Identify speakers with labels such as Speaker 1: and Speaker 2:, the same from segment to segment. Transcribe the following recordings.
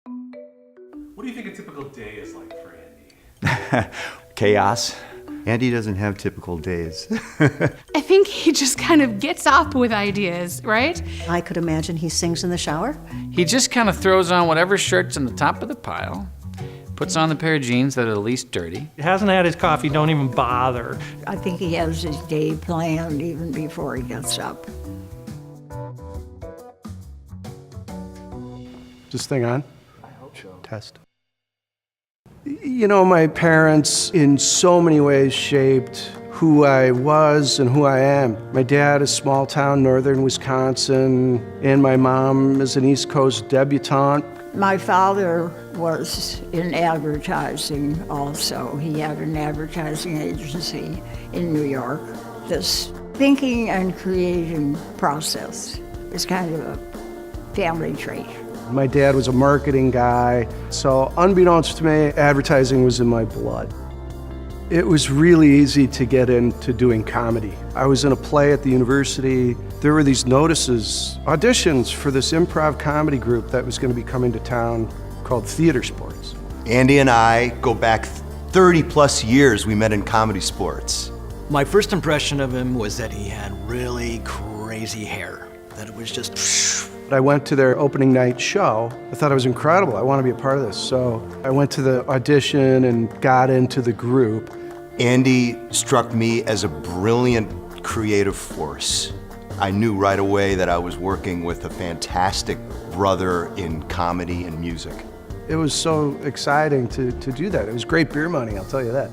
Speaker 1: What do you think a typical day is like for Andy?
Speaker 2: Chaos.
Speaker 3: Andy doesn't have typical days.
Speaker 4: I think he just kind of gets up with ideas, right?
Speaker 5: I could imagine he sings in the shower.
Speaker 6: He just kind of throws on whatever shirt's in the top of the pile, puts on the pair of jeans that are the least dirty.
Speaker 7: He hasn't had his coffee, don't even bother.
Speaker 8: I think he has his day planned even before he gets up.
Speaker 9: Is this thing on? I hope so. Test. You know, my parents in so many ways shaped who I was and who I am. My dad is small town northern Wisconsin, and my mom is an East Coast debutante.
Speaker 8: My father was in advertising also. He had an advertising agency in New York. This thinking and creating process is kind of a family trait.
Speaker 9: My dad was a marketing guy, so unbeknownst to me, advertising was in my blood. It was really easy to get into doing comedy. I was in a play at the university. There were these notices, auditions for this improv comedy group that was going to be coming to town called Theater Sports.
Speaker 3: Andy and I go back 30 plus years. We met in comedy sports.
Speaker 10: My first impression of him was that he had really crazy hair, that it was just
Speaker 9: I went to their opening night show. I thought it was incredible. I want to be a part of this. So I went to the audition and got into the group.
Speaker 3: Andy struck me as a brilliant creative force. I knew right away that I was working with a fantastic brother in comedy and music.
Speaker 9: It was so exciting to do that. It was great beer money, I'll tell you that.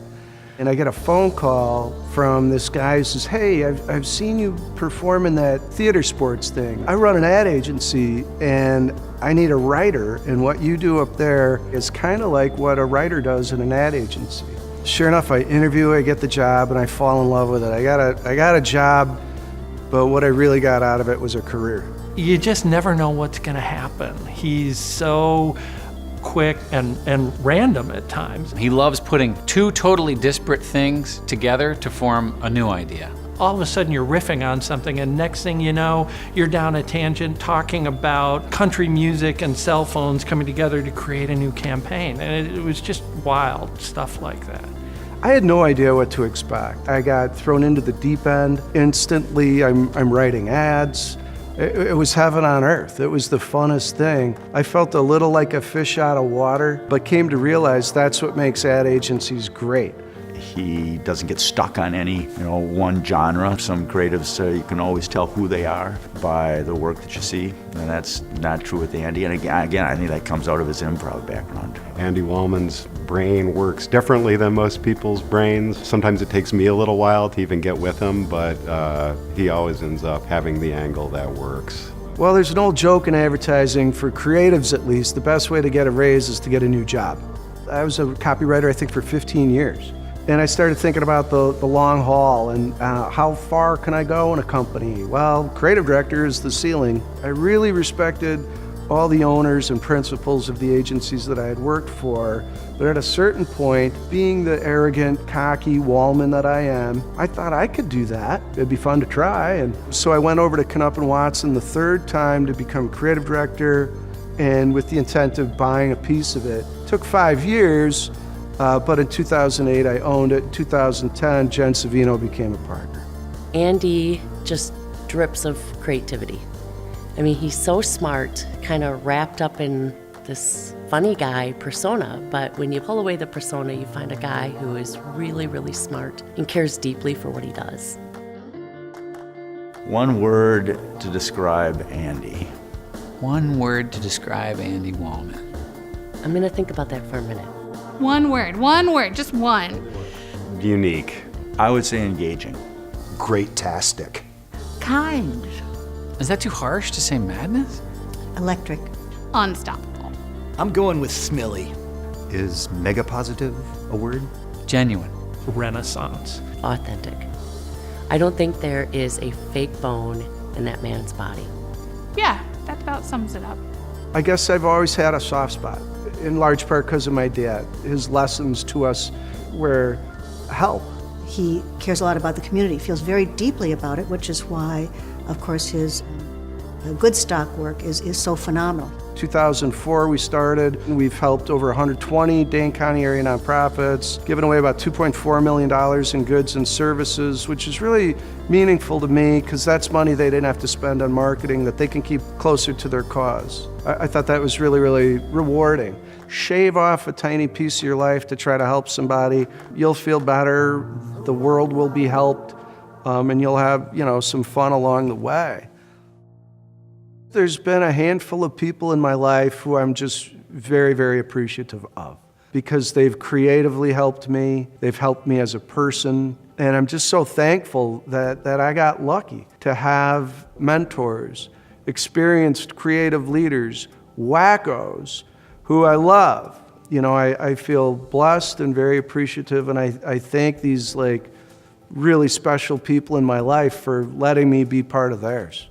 Speaker 9: And I get a phone call from this guy who says, hey, I've seen you perform in that Theater Sports thing. I run an ad agency and I need a writer, and what you do up there is kind of like what a writer does in an ad agency. Sure enough, I interview, I get the job, and I fall in love with it. I got a job, but what I really got out of it was a career.
Speaker 7: You just never know what's gonna happen. He's so quick and random at times.
Speaker 6: He loves putting two totally disparate things together to form a new idea.
Speaker 7: All of a sudden you're riffing on something, and next thing you know, you're down a tangent talking about country music and cell phones coming together to create a new campaign. And it was just wild stuff like that.
Speaker 9: I had no idea what to expect. I got thrown into the deep end. Instantly, I'm writing ads. It was heaven on earth. It was the funnest thing. I felt a little like a fish out of water, but came to realize that's what makes ad agencies great.
Speaker 2: He doesn't get stuck on any, one genre. Some creatives, you can always tell who they are by the work that you see, and that's not true with Andy. And again, I think that comes out of his improv background.
Speaker 11: Andy Wallman's brain works differently than most people's brains. Sometimes it takes me a little while to even get with him, but he always ends up having the angle that works.
Speaker 9: Well, there's an old joke in advertising, for creatives at least, the best way to get a raise is to get a new job. I was a copywriter, I think, for 15 years. And I started thinking about the long haul and how far can I go in a company? Well, creative director is the ceiling. I really respected all the owners and principals of the agencies that I had worked for, but at a certain point, being the arrogant, cocky Wallman that I am, I thought I could do that. It'd be fun to try. And so I went over to Knupp & Watson the third time to become creative director, and with the intent of buying a piece of it. It took 5 years. But in 2008, I owned it. In 2010, Jen Savino became a partner.
Speaker 12: Andy just drips of creativity. I mean, he's so smart, kind of wrapped up in this funny guy persona, but when you pull away the persona, you find a guy who is really, really smart and cares deeply for what he does.
Speaker 2: One word to describe Andy.
Speaker 6: One word to describe Andy Wallman.
Speaker 12: I'm gonna think about that for a minute.
Speaker 4: One word, just one.
Speaker 11: Unique.
Speaker 2: I would say engaging.
Speaker 3: Great-tastic.
Speaker 8: Kind.
Speaker 6: Is that too harsh to say madness?
Speaker 5: Electric.
Speaker 4: Unstoppable.
Speaker 10: I'm going with Smilly.
Speaker 3: Is mega positive a word?
Speaker 6: Genuine.
Speaker 7: Renaissance.
Speaker 12: Authentic. I don't think there is a fake bone in that man's body.
Speaker 4: Yeah, that about sums it up.
Speaker 9: I guess I've always had a soft spot, in large part because of my dad. His lessons to us were help.
Speaker 5: He cares a lot about the community, feels very deeply about it, which is why, of course, his good stock work is so phenomenal.
Speaker 9: 2004 we started. We've helped over 120 Dane County area nonprofits, given away about $2.4 million in goods and services, which is really meaningful to me because that's money they didn't have to spend on marketing that they can keep closer to their cause. I thought that was really, really rewarding. Shave off a tiny piece of your life to try to help somebody. You'll feel better, the world will be helped, and you'll have, some fun along the way. There's been a handful of people in my life who I'm just very, very appreciative of because they've creatively helped me, they've helped me as a person, and I'm just so thankful that I got lucky to have mentors, experienced creative leaders, wackos, who I love. I feel blessed and very appreciative, and I thank these really special people in my life for letting me be part of theirs.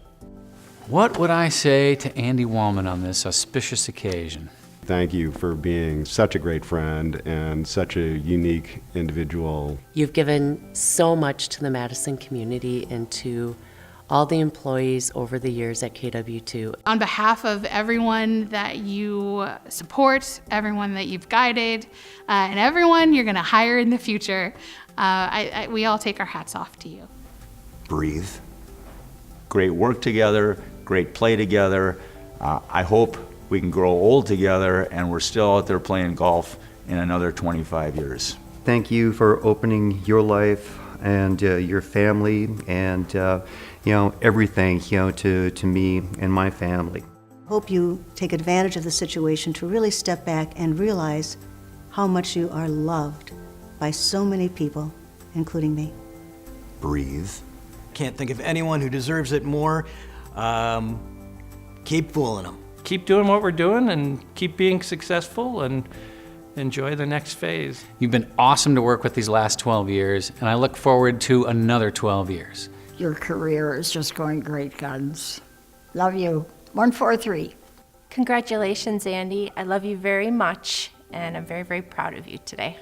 Speaker 6: What would I say to Andy Wallman on this auspicious occasion?
Speaker 11: Thank you for being such a great friend and such a unique individual.
Speaker 12: You've given so much to the Madison community and to all the employees over the years at KW2.
Speaker 4: On behalf of everyone that you support, everyone that you've guided, and everyone you're going to hire in the future, we all take our hats off to you.
Speaker 3: Breathe.
Speaker 2: Great work together, great play together. I hope we can grow old together and we're still out there playing golf in another 25 years.
Speaker 13: Thank you for opening your life and your family and everything to me and my family.
Speaker 5: Hope you take advantage of the situation to really step back and realize how much you are loved by so many people, including me.
Speaker 3: Breathe.
Speaker 10: Can't think of anyone who deserves it more. Keep fooling them.
Speaker 7: Keep doing what we're doing and keep being successful and enjoy the next phase.
Speaker 6: You've been awesome to work with these last 12 years, and I look forward to another 12 years.
Speaker 8: Your career is just going great guns. Love you. 143.
Speaker 14: Congratulations, Andy. I love you very much, and I'm very, very proud of you today.